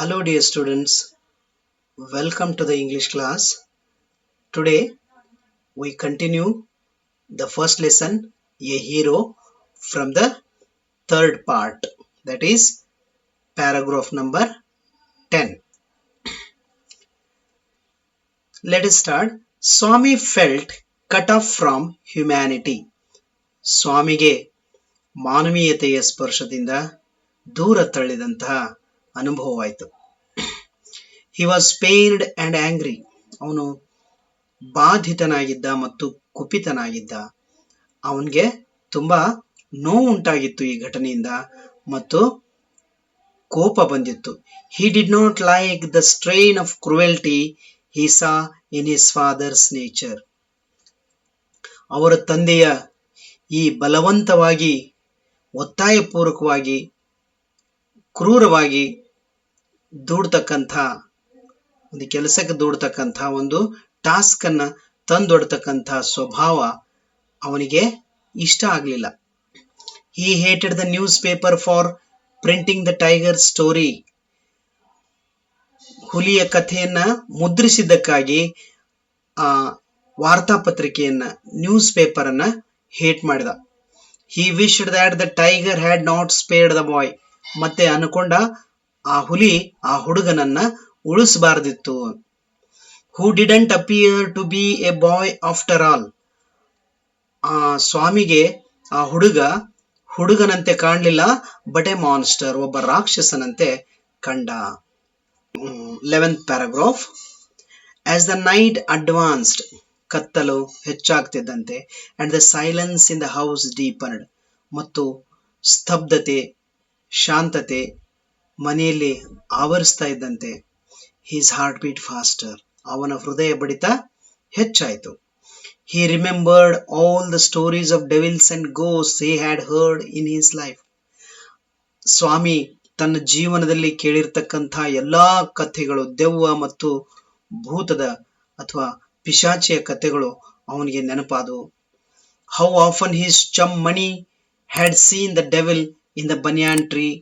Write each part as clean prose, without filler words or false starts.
Hello, dear students. Welcome to the English class. Today we continue the first lesson, A Hero, from the third part, that is paragraph number 10. Let us start. Swami felt cut off from humanity. ಸ್ವಾಮಿಗೆ ಮಾನವೀಯತೆಯ ಸ್ಪರ್ಶದಿಂದ ದೂರ ತಳ್ಳಿದಂತಹ ಅನುಭವವಾಯಿತು. He was pained and angry. ಅವನು ಬಾಧಿತನಾಗಿದ್ದ ಮತ್ತು ಕುಪಿತನಾಗಿದ್ದ. ಅವನಿಗೆ ತುಂಬಾ ನೋವು ಉಂಟಾಗಿತ್ತು ಈ ಘಟನೆಯಿಂದ ಮತ್ತು ಕೋಪ ಬಂದಿತ್ತು. He did not like the strain of cruelty he saw in his father's nature. ಅವರ ತಂದೆಯ ಈ ಬಲವಂತವಾಗಿ ಒತ್ತಾಯಪೂರ್ವಕವಾಗಿ ಕ್ರೂರವಾಗಿ ದೂಡ್ತಕ್ಕಂಥ ಒಂದು ಕೆಲಸಕ್ಕೆ ದೂಡ್ತಕ್ಕಂಥ ಒಂದು ಟಾಸ್ಕ್ ಅನ್ನ ತಂದೊಡ್ತಕ್ಕಂಥ ಸ್ವಭಾವ ಅವನಿಗೆ ಇಷ್ಟ ಆಗಲಿಲ್ಲ. He hated the newspaper for printing the tiger story. ಹುಲಿಯ ಕಥೆಯನ್ನ ಮುದ್ರಿಸಿದ್ದಕ್ಕಾಗಿ ವಾರ್ತಾಪತ್ರಿಕೆಯನ್ನ ನ್ಯೂಸ್ ಪೇಪರ್ ಅನ್ನ ಹೇಟ್ ಮಾಡಿದ. He wished that the tiger had not spared the boy. ಮತ್ತೆ ಅನ್ಕೊಂಡ ಆ ಹುಲಿ ಆ ಹುಡುಗನನ್ನ ಉಳಿಸಬಾರದಿತ್ತು. Who didn't appear to be a boy after all. ಆ ಸ್ವಾಮಿಗೆ ಆ ಹುಡುಗನಂತೆ ಕಾಣಲಿಲ್ಲ, ಬಟ್ ಎ ಮಾನ್ಸ್ಟರ್, ಒಬ್ಬ ರಾಕ್ಷಸನಂತೆ ಕಂಡ. 11th paragraph. As the night advanced, ಕತ್ತಲು ಹೆಚ್ಚಾಗ್ತಿದ್ದಂತೆ, and the silence in the house deepened, ಮತ್ತು ಸ್ತಬ್ಧತೆ ಶಾಂತತೆ ಮನೆಯಲ್ಲಿ ಆವರಿಸ್ತಾ ಇದ್ದಂತೆ, his heart beat faster, ಅವನ ಹೃದಯ ಬಡಿತ ಹೆಚ್ಚಾಯಿತು. He remembered all the stories of devils and ghosts he had heard in his life. ಸ್ವಾಮಿ ತನ್ನ ಜೀವನದಲ್ಲಿ ಕೇಳಿರ್ತಕ್ಕಂಥ ಎಲ್ಲಾ ಕಥೆಗಳು, ದೆವ್ವ ಮತ್ತು ಭೂತದ ಅಥವಾ ಪಿಶಾಚಿಯ ಕಥೆಗಳು ಅವನಿಗೆ ನೆನಪಾದವು. How often his chum Mani had seen the devil in the banyan tree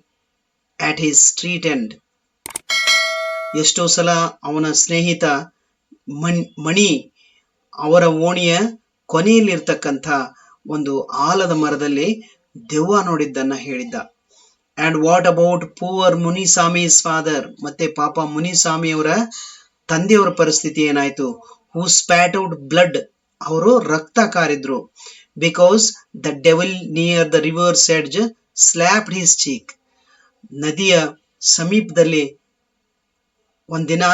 at his street end. ಎಷ್ಟೋ ಸಲ ಅವನ ಸ್ನೇಹಿತ ಮಣಿ ಅವರ ಓಣಿಯ ಕೊನೆಯಲ್ಲಿರ್ತಕ್ಕಂಥ ಒಂದು ಆಲದ ಮರದಲ್ಲಿ ದೆವ್ವ ನೋಡಿದ್ದನ್ನ ಹೇಳಿದ್ದ. And what about poor ಮುನಿಸ್ವಾಮಿ's father? ಮತ್ತೆ ಪಾಪ ಮುನಿಸ್ವಾಮಿಯವರ ತಂದೆಯವರ ಪರಿಸ್ಥಿತಿ ಏನಾಯ್ತು? Who spat out blood, ಅವರು ರಕ್ತ ಕಾರಿದ್ರು. Because the devil near the river's edge slapped his cheek. ನದಿಯ ಸಮೀಪದಲ್ಲಿ ಒಂದಿನ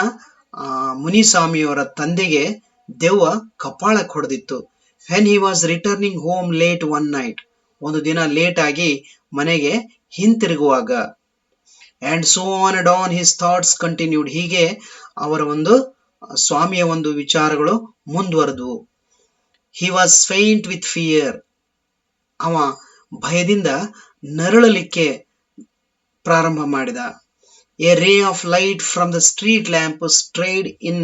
ಮುನಿಸ್ವಾಮಿಯವರ ತಂದೆಗೆ ದೆವ್ವ ಕಪಾಳಕ್ಕೆ ಹೊಡೆದಿತ್ತು. When he was returning home late one night, ಒಂದು ದಿನ ಲೇಟ್ ಆಗಿ ಮನೆಗೆ ಹಿಂತಿರುಗುವಾಗ. And so on and on his thoughts continued. ಹೀಗೆ ಅವರ ಒಂದು ಸ್ವಾಮಿಯ ಒಂದು ವಿಚಾರಗಳು ಮುಂದುವರೆದವು. He was faint with fear. ಅವ ಭಯದಿಂದ ನರಳಲಿಕ್ಕೆ ಪ್ರಾರಂಭ ಮಾಡಿದ. A ray of light from the street lamp strayed in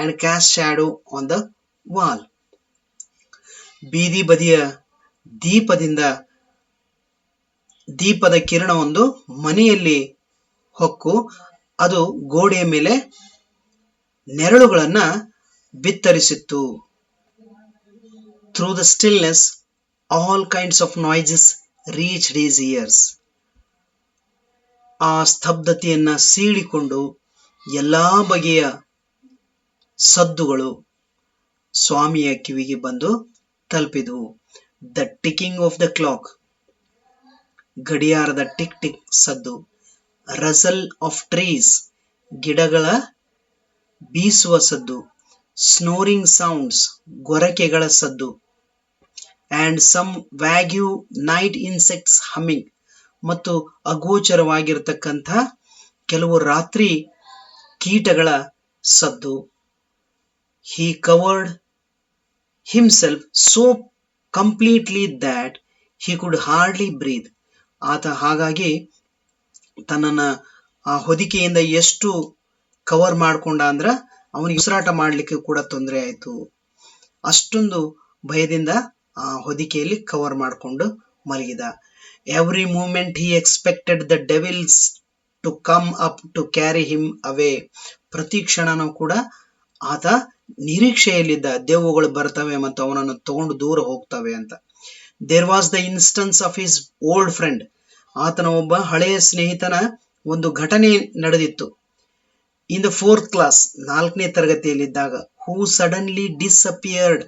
and cast shadow on the wall. ಬೀದಿ ಬದಿಯ ದೀಪದ ಕಿರಣವೊಂದು ಮನೆಯಲ್ಲಿ ಹೊಕ್ಕು ಅದು ಗೋಡೆಯ ಮೇಲೆ ನೆರಳುಗಳನ್ನ ಬಿತ್ತರಿಸಿತ್ತು. Through the stillness, all kinds of noises reached his ears. ಆ ಸ್ತಬ್ಧತೆಯನ್ನ ಸೀಳಿಕೊಂಡು ಎಲ್ಲಾ ಬಗೆಯ ಸದ್ದುಗಳು ಸ್ವಾಮಿಯ ಕಿವಿಗೆ ಬಂದು ತಲುಪಿದವು. The ticking of the clock, ಗಡಿಯಾರದ ಟಿಕ್ ಟಿಕ್ ಸದ್ದು. Rustle of trees, ಗಿಡಗಳ ಬೀಸುವ ಸದ್ದು. Snoring sounds, ಗೊರಕೆಗಳ ಸದ್ದು. And some vague night insects humming, ಮತ್ತು ಅಗೋಚರವಾಗಿರತಕ್ಕಂಥ ಕೆಲವು ರಾತ್ರಿ ಕೀಟಗಳ ಸದ್ದು. He covered himself so completely that he could hardly breathe. ಆತ ಹಾಗಾಗಿ ತನ್ನನ್ನ ಆ ಹೊದಿಕೆಯಿಂದ ಎಷ್ಟು ಕವರ್ ಮಾಡ್ಕೊಂಡ ಅಂದ್ರ ಅವನಿಗೆ ಉಸಿರಾಟ ಮಾಡ್ಲಿಕ್ಕೆ ಕೂಡ ತೊಂದರೆ ಆಯ್ತು. ಅಷ್ಟೊಂದು ಭಯದಿಂದ ಆ ಹೊದಿಕೆಯಲ್ಲಿ ಕವರ್ ಮಾಡಿಕೊಂಡು ಮಲಗಿದ. Every moment he expected the devils to come up to carry him away. ಪ್ರತಿ ಕ್ಷಣನೂ ಕೂಡ ಆತ ನಿರೀಕ್ಷೆಯಲ್ಲಿದ್ದ, ದೆವ್ವಗಳು ಬರ್ತವೆ ಮತ್ತು ಅವನನ್ನು ತಗೊಂಡು ದೂರ ಹೋಗ್ತವೆ ಅಂತ. There was the instance of his old friend. ಆತನ ಒಬ್ಬ ಹಳೆಯ ಸ್ನೇಹಿತನ ಒಂದು ಘಟನೆ ನಡೆದಿತ್ತು. ಇನ್ ದ 4th ಕ್ಲಾಸ್, 4ನೇ ತರಗತಿಯಲ್ಲಿದ್ದಾಗ, ಹೂ ಸಡನ್ಲಿ ಡಿಸ್ಅಪಿಯರ್ಡ್.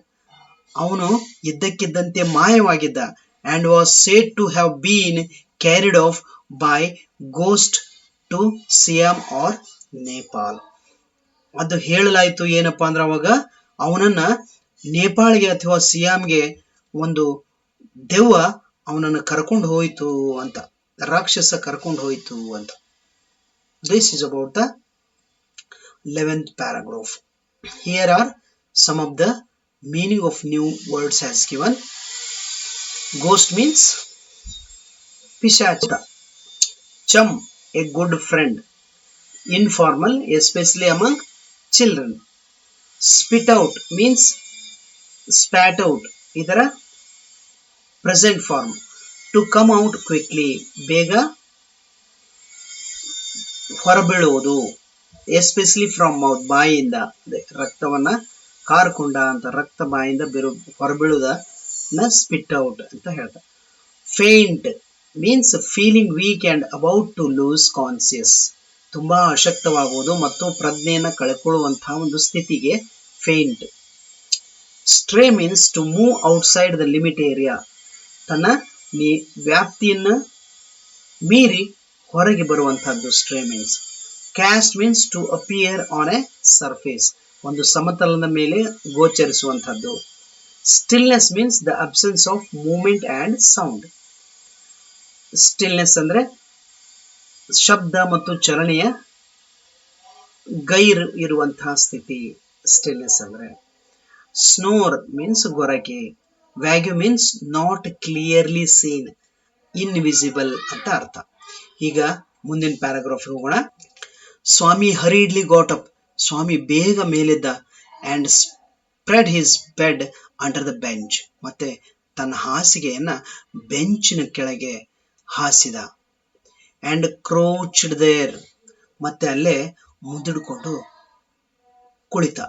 ಅವನು ಇದ್ದಕ್ಕಿದ್ದಂತೆ ಮಾಯವಾಗಿದ್ದ. And was said to have been carried off by ghost to Siam or Nepal. ಅದು ಹೇಳಲಾಯ್ತು ಏನಪ್ಪಾ ಅಂದ್ರೆ ಅವಾಗ ಅವನನ್ನ ನೇಪಾಳ್ಗೆ ಅಥವಾ ಸಿಯಾಮ್ಗೆ ಒಂದು ದೆವ್ವ ಅವನನ್ನು ಕರ್ಕೊಂಡು ಹೋಯ್ತು ಅಂತ, ರಾಕ್ಷಸ ಕರ್ಕೊಂಡು ಹೋಯ್ತು ಅಂತ. This is about the 11th paragraph. Here are some of the meaning of new words as given. Ghost means pishachita. Chum, a good friend. Informal, especially among children. Spit out means spat out. ಇದರ present form. To come out quickly, ಬೇಗ ಹೊರಬೀಳುವುದು. Especially from mouth, ಬಾಯಿಯಿಂದ. ರಕ್ತವನ್ನ ಕಾರ್ಕೊಂಡ ಅಂತ, ರಕ್ತ ಬಾಯಿಂದ ಹೊರಬೀಳುವುದನ್ನ spit out ಅಂತ ಹೇಳ್ತಾರೆ. Faint means feeling weak and about to lose conscious. ತುಂಬಾ ಅಶಕ್ತವಾಗುವುದು ಮತ್ತು ಪ್ರಜ್ಞೆಯನ್ನು ಕಳ್ಕೊಳ್ಳುವಂತಹ ಒಂದು ಸ್ಥಿತಿಗೆ faint. Stray means to move outside the limit area. ತನ್ನ ವ್ಯಾಪ್ತಿಯನ್ನ ಮೀರಿ ಹೊರಗೆ ಬರುವಂತಹದ್ದು stray means. Cast means to appear on a surface. ಒಂದು ಸಮತಲದ ಮೇಲೆ ಗೋಚರಿಸುವಂತಹದ್ದು. Stillness means the absence of movement and sound. Stillness ಅಂದ್ರೆ ಶಬ್ದ ಮತ್ತು ಚಲನೆಯ ಗೈರ್ ಇರುವಂತಹ ಸ್ಥಿತಿ ಸ್ಟಿಲ್ನೆಸ್ ಅಂದ್ರೆ. ಸ್ನೋರ್ ಮೀನ್ಸ್ ಗೊರಕೆ. Vague means not clearly scene, invisible ಅಂತ ಅರ್ಥ. ಈಗ ಮುಂದಿನ ಪ್ಯಾರಾಗ್ರಾಫ್ ಹೋಗೋಣ. ಸ್ವಾಮಿ ಹರಿಡ್ಲಿ ಗಾಟ್ ಅಪ್. ಸ್ವಾಮಿ ಬೇಗ ಮೇಲೆದ್ದ. And spread his bed under the bench. ಮತ್ತೆ ತನ್ನ ಹಾಸಿಗೆಯನ್ನ ಬೆಂಚಿನ ಕೆಳಗೆ ಹಾಸಿದ. And ಕ್ರೋಚ್ಡ್ there. ಮತ್ತೆ ಅಲ್ಲೇ ಮುದುಡಿಕೊಂಡು ಕುಳಿತ.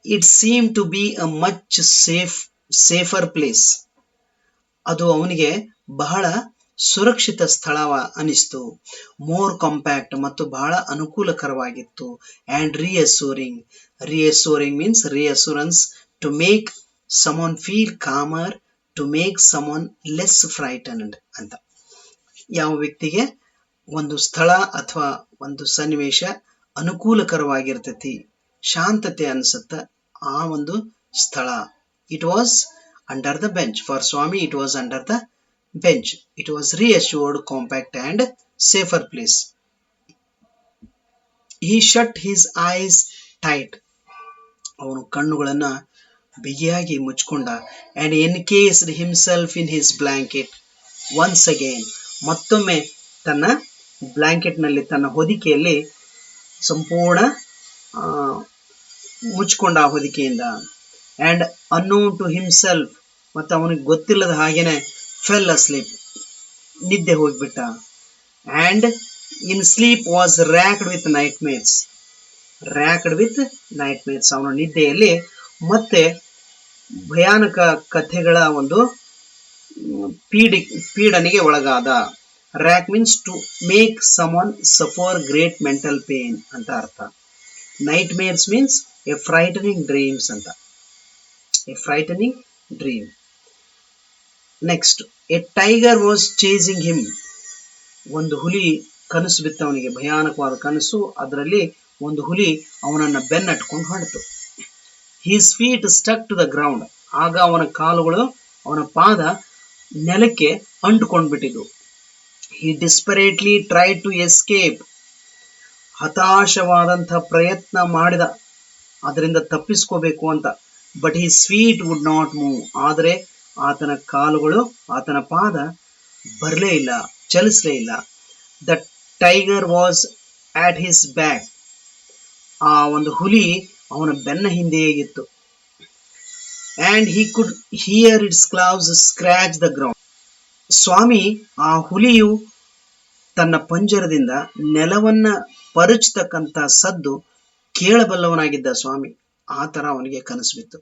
It seem to be a much safer place. ಅದು ಅವನಿಗೆ ಬಹಳ ಸುರಕ್ಷಿತ ಸ್ಥಳ ಅನಿಸ್ತು. ಮೋರ್ ಕಾಂಪ್ಯಾಕ್ಟ್, ಮತ್ತು ಬಹಳ ಅನುಕೂಲಕರವಾಗಿತ್ತು. And reassuring. Reassuring means reassurance. To make someone feel calmer, to make someone less frightened ಅಂತ. ಯಾವ ವ್ಯಕ್ತಿಗೆ ಒಂದು ಸ್ಥಳ ಅಥವಾ ಒಂದು ಸನ್ನಿವೇಶ ಅನುಕೂಲಕರವಾಗಿರ್ತೈತಿ, ಶಾಂತತೆ ಅನ್ಸುತ್ತ, ಆ ಒಂದು ಸ್ಥಳ. It was under the bench. For Swami it was under the bench. It was reassured, compact and safer place. He shut his eyes tight. ಅವನು ಕಣ್ಣುಗಳನ್ನ ಬಿಗಿಯಾಗಿ ಮುಚ್ಕೊಂಡ. and encased himself in his blanket once again. ಮತ್ತೊಮ್ಮೆ ತನ್ನ blanket ನಲ್ಲಿ, ತನ್ನ ಹೊದಿಕೆಯಲ್ಲಿ ಸಂಪೂರ್ಣ ಮುಚ್ಕೊಂಡ ಆ ಹೊದಿಕೆಯಿಂದ. and unknown to himself, ಮತ್ತು ಅವನಿಗೆ ಗೊತ್ತಿಲ್ಲದ ಹಾಗೇನೆ fell asleep, ನಿದ್ದೆ ಹೋಗ್ಬಿಟ್ಟ. and in sleep was racked with nightmares. racked with nightmares. ಅವನ ನಿದ್ದೆಯಲ್ಲಿ ಮತ್ತೆ ಭಯಾನಕ ಕಥೆಗಳ ಒಂದು ಪೀಡನೆಗೆ ಒಳಗಾದ. rack means to make someone suffer great mental pain ಅಂತ ಅರ್ಥ. nightmares means a frightening dreams ಅಂತ. a frightening dream. Next, A tiger was chasing him. ಒಂದು ಹುಲಿ ಕನಸು ಬಿತ್ತು ಅವನಿಗೆ, ಭಯಾನಕವಾದ ಕನಸು. ಅದರಲ್ಲಿ ಒಂದು ಹುಲಿ ಅವನನ್ನ ಬೆನ್ನಟ್ಕೊಂಡು ಹೊರಟಿತು. His feet stuck to the ground. ಆಗ ಅವನ ಕಾಲುಗಳು, ಅವನ ಪಾದ ನೆಲಕ್ಕೆ ಅಂಟುಕೊಂಡ್ಬಿಟ್ಟಿದ್ವು. He desperately tried to escape. ಹತಾಶವಾದಂತಹ ಪ್ರಯತ್ನ ಮಾಡಿದ ಅದರಿಂದ ತಪ್ಪಿಸ್ಕೋಬೇಕು ಅಂತ. But his feet would not move. ಆದರೆ ಆತನ ಕಾಲುಗಳು, ಆತನ ಪಾದ ಬರಲೇ ಇಲ್ಲ, ಚಲಿಸಲೇ ಇಲ್ಲ. The tiger was at his back. ಆ ಒಂದು ಹುಲಿ ಅವನ ಬೆನ್ನ ಹಿಂದೆಯೇ ಇತ್ತು. And he could hear its claws scratch the ground. Swami, ಆ ಹುಲಿಯು ತನ್ನ ಪಂಜರದಿಂದ ನೆಲವನ್ನ ಪರಚತಕ್ಕಂತ ಸದ್ದು ಕೇಳಬಲ್ಲವನಾಗಿದ್ದ ಸ್ವಾಮಿ. ಆ ತರ ಅವನಿಗೆ ಕನಸು ಬಿತ್ತು.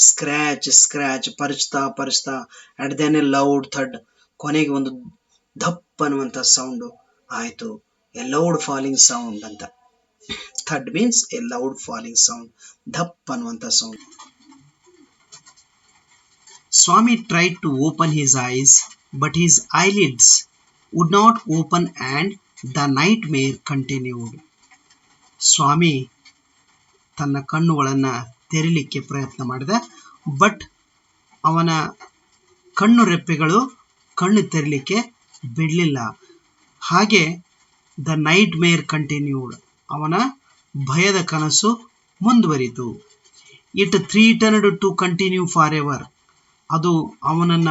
ಸ್ಕ್ರಾಚ್ ಸ್ಕ್ರಾಚ್ ಪರಚ್ತಾ at then a loud thud, ಕೊನೆಗೆ ಒಂದು ಧಪ್ ಅನ್ನುವಂತ ಸೌಂಡ್ ಆಯ್ತು. ಎ ಲೌಡ್ ಫಾಲಿಂಗ್ ಸೌಂಡ್ ಅಂತ. Thud means a loud falling sound, ಧಪ್ ಅನ್ನುವಂತ sound. Swami tried to open his eyes, but his eyelids would not open and the nightmare continued. ಸ್ವಾಮಿ ತನ್ನ ಕಣ್ಣುಗಳನ್ನು ತೆರಿಲಿಕ್ಕೆ ಪ್ರಯತ್ನ ಮಾಡಿದ, ಬಟ್ ಅವನ ಕಣ್ಣು ರೆಪ್ಪೆಗಳು ಕಣ್ಣು ತೆರಿಲಿಕ್ಕೆ ಬಿಡಲಿಲ್ಲ. ಹಾಗೆ ದ ನೈಟ್ ಮೇರ್ ಕಂಟಿನ್ಯೂಡ್, ಅವನ ಭಯದ ಕನಸು ಮುಂದುವರಿತು. It threatened to continue for ever, ಅದು ಅವನನ್ನ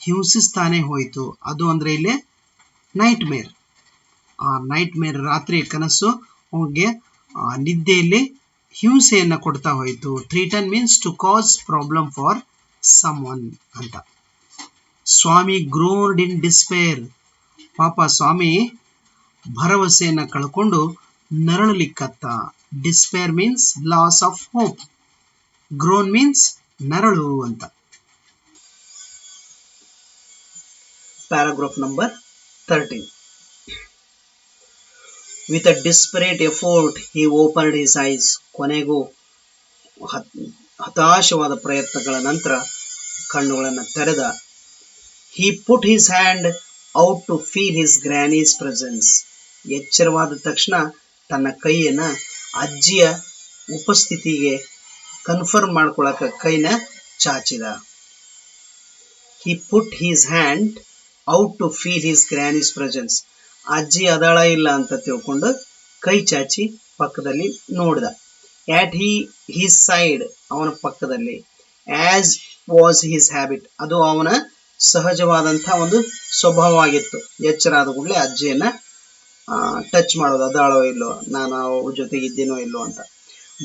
ಹಿಂಸಿಸ್ತಾನೆ ಹೋಯಿತು. ಅದು ಅಂದ್ರೆ ಇಲ್ಲೇ ನೈಟ್ ಮೇರ್. ಆ ನೈಟ್ ಮೇರ್ ರಾತ್ರಿ ಕನಸು ಅವನಿಗೆ ನಿದ್ದೆಯಲ್ಲಿ ಹಿಂಸೆಯನ್ನ ಕೊಡ್ತಾ ಹೋಯಿತು. Threaten means to cause problem for someone ಅಂತ. ಸ್ವಾಮಿ ಗ್ರೋನ್ಡ್ ಇನ್ ಡಿಸ್ಪೇರ್, ಪಾಪ ಸ್ವಾಮಿ ಭರವಸೆಯನ್ನ ಕಳ್ಕೊಂಡು ನರಳಲಿಕ್ಕತ್ತ. Despair means loss of hope, groan means ನರಳು ಅಂತ. Paragraph number 13. With a desperate effort he opened his eyes. ಕೊನೆಗೂ ಹತಾಶವಾದ ಪ್ರಯತ್ನಗಳ ನಂತರ ಕಣ್ಣುಗಳನ್ನು ತೆರೆದ. He put his hand out to feel his granny's presence. ಎಚ್ಚರವಾದ ತಕ್ಷಣ ತನ್ನ ಕೈಯನ್ನ ಅಜ್ಜಿಯ ಉಪಸ್ಥಿತಿಗೆ ಕನ್ಫರ್ಮ್ ಮಾಡ್ಕೊಳಕ ಕೈನ ಚಾಚಿದ. He put his hand out to feel his granny's presence. ಅಜ್ಜಿ ಅದಾಳ ಇಲ್ಲ ಅಂತ ತಿಳ್ಕೊಂಡು ಕೈ ಚಾಚಿ ಪಕ್ಕದಲ್ಲಿ ನೋಡಿದ. At his side, ಅವನ ಪಕ್ಕದಲ್ಲಿ. As was his habit, ಅದು ಅವನ ಸಹಜವಾದಂತಹ ಒಂದು ಸ್ವಭಾವವಾಗಿತ್ತು. ಎಚ್ಚರ ಆದ ಕೂಡಲೇ ಅಜ್ಜಿಯನ್ನ ಟಚ್ ಮಾಡೋದು, ಅದಾಳೋ ಇಲ್ಲೋ, ನಾನು ಅವ್ರ ಜೊತೆಗಿದ್ದೀನೋ ಇಲ್ಲೋ ಅಂತ.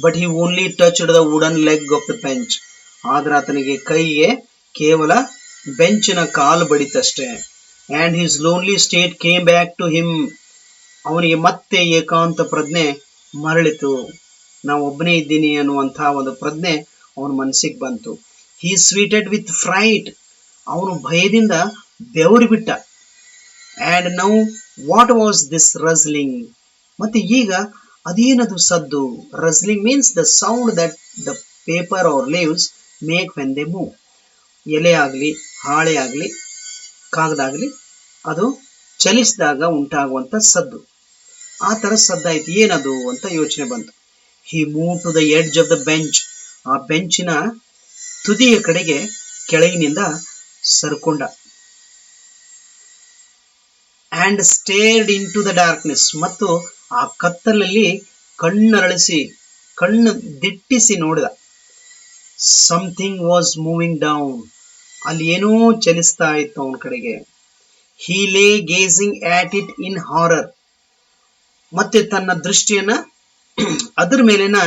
But he only touched the wooden leg of the bench. ಆದ್ರೆ ಆತನಿಗೆ ಕೈಗೆ ಕೇವಲ ಬೆಂಚಿನ ಕಾಲು ಬಡಿತಷ್ಟೇ. And his lonely state came back to him. ಅವನಿಗೆ ಮತ್ತೆ ಏಕಾಂತ ಪ್ರಜ್ಞೆ ಮರಳಿತು. ನಾವು ಒಬ್ಬನೇ ಇದ್ದೀನಿ ಅನ್ನುವಂತಹ ಒಂದು ಪ್ರಜ್ಞೆ ಅವನ ಮನಸ್ಸಿಗೆ ಬಂತು. He sweated with fright. ಅವನು ಭಯದಿಂದ ಬೆವರು ಬಿಟ್ಟ. And now what was this rustling? ಮತ್ತೆ ಈಗ ಅದೇನದು ಸದ್ದು? Rustling means the sound that the paper or leaves make when they move. ಎಲೆ ಆಗಲಿ, ಹಾಳೆ ಆಗಲಿ, ಕಾಗದಾಗಲಿ, ಅದು ಚಲಿಸಿದಾಗ ಉಂಟಾಗುವಂತ ಸದ್ದು. ಆ ತರ ಸದ್ದಾಯ್ತು. ಏನದು ಅಂತ ಯೋಚನೆ ಬಂತು. He moved to the edge of the bench. ಆ ಬೆಂಚಿನ ತುದಿಯ ಕಡೆಗೆ ಕೆಳಗಿನಿಂದ ಸರ್ಕೊಂಡ. And stared into the darkness. ಮತ್ತು ಆ ಕತ್ತಲಲ್ಲಿ ಕಣ್ಣರಳಿಸಿ, ಕಣ್ಣು ದಿಟ್ಟಿಸಿ ನೋಡಿದ. Something was moving down. ಅಲ್ಲಿ ಏನೋ ಚಲಿಸ್ತಾ ಇತ್ತು ಅವನ ಕಡೆಗೆ. He lay gazing at it in horror. ಮತ್ತೆ ತನ್ನ ದೃಷ್ಟಿಯನ್ನ ಅದರ ಮೇಲೆನ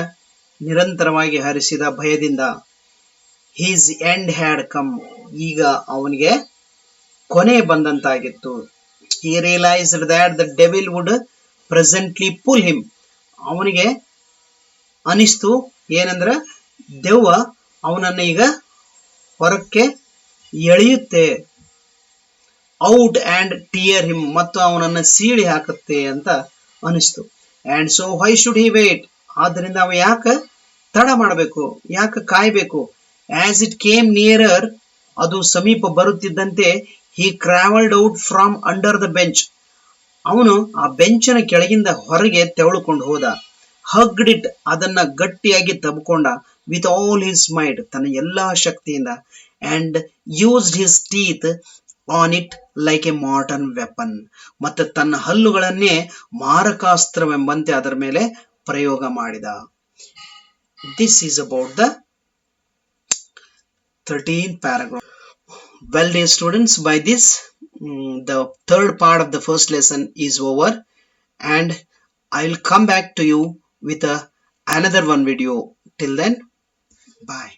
ನಿರಂತರವಾಗಿ ಹರಿಸಿದ ಭಯದಿಂದ. His end had come. ಈಗ ಅವನಿಗೆ ಕೊನೆ ಬಂದಂತಾಗಿತ್ತು. He realized that the devil would presently pull him. ಅವನಿಗೆ ಅನಿಸ್ತು ಏನಂದ್ರ ದೆವ್ವ ಅವನನ್ನ ಈಗ ಹೊರಕ್ಕೆ ಎಳೆಯುತ್ತೆ. ಔಟ್ ಅಂಡ್ ಟಿಯರ್ ಹಿಮ್, ಮತ್ತು ಅವನನ್ನ ಸೀಳಿ ಹಾಕುತ್ತೆ ಅಂತ ಅನಿಸ್ತು. And so why should he wait? ಆದ್ದರಿಂದ ಅವ ಯಾಕೆ ತಡ ಮಾಡಬೇಕು, ಯಾಕೆ ಕಾಯ್ಬೇಕು? ಆಸ್ ಇಟ್ ಕೇಮ್ ನಿಯರರ್, ಅದು ಸಮೀಪ ಬರುತ್ತಿದ್ದಂತೆ, he crawled out from under the bench. ಅವನು ಆ ಬೆಂಚಿನ ಕೆಳಗಿಂದ ಹೊರಗೆ ತೆವಳುಕೊಂಡು ಹೋದ. ಹಗ್ಡ್ ಇಟ್, ಅದನ್ನ ಗಟ್ಟಿಯಾಗಿ ತಬ್ಕೊಂಡ. ವಿತ್ ಆಲ್ ಹಿಸ್ ಮೈಟ್, ತನ್ನ ಎಲ್ಲಾ ಶಕ್ತಿಯಿಂದ. And used his teeth on it like A Martin weapon, ಮತ್ತೆ ತನ್ನ ಹಲ್ಲುಗಳನ್ನೇ ಮಾರಕಾಸ್ತ್ರವೆಂಬಂತೆ ಅದರ ಮೇಲೆ ಪ್ರಯೋಗ ಮಾಡಿದ. This is about the 13th paragraph. Well, dear students, by this the third part of the first lesson is over, and I will come back to you with another one video. Till then, bye.